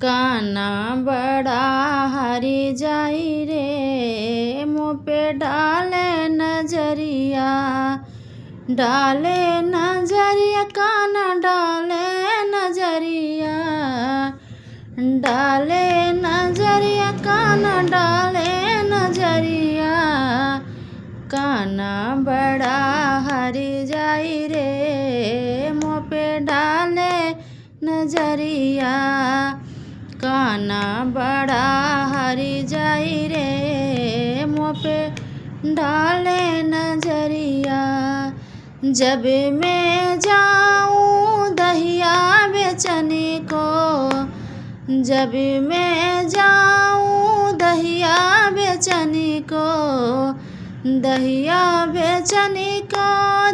काना बड़ा हरी जाई रे, मुँह पे डाले नजरिया, डाले नजरिया काना डाले नजरिया, डाले नजरिया काना डाले नजरिया, काना बड़ा हरी जाई रे, मुँह पे डाले नजरिया, काना बड़ा हरी जाई रे, मुँह पे डाले नजरिया। जब मैं जाऊँ दहिया बेचने को, जब मैं जाऊँ दहिया बेचने को, दहिया बेचने को,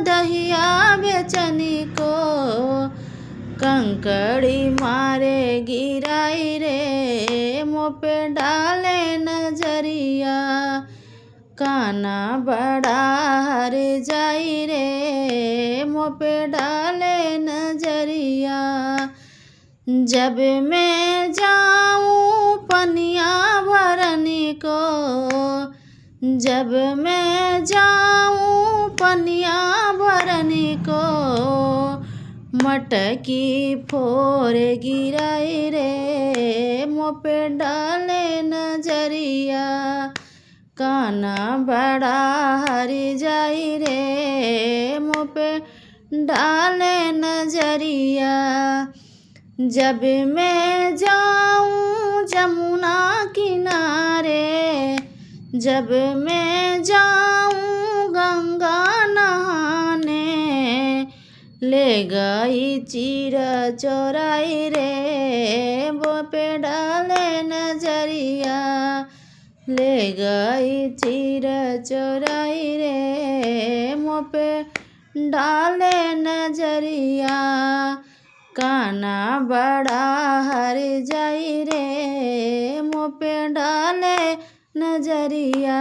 दहिया बेचने को, कंकड़ी मारे गिराई रे, मुँह पे डाले नजरिया, काना बड़ा हर जाई रे, मुँह पे डाले नजरिया। जब मैं जाऊँ पनिया भरने को, जब मैं जाऊँ पनिया भरने को, मटकी फोर गिराई रे, मुँह पे डाले नजरिया, काना बड़ा हरी जाई रे, मुँह पे डाले नजरिया। जब मैं जाऊँ जमुना किनारे, जब मैं जाऊँ गंगा नहाने, ले गई चीरा चोराई रे, मुँह पे डाले नजरिया, ले गई चीरा चोराई रे, मुँह पे डाले नजरिया, काना बड़ा हर जाई रे, मुँह पे डाले नजरिया।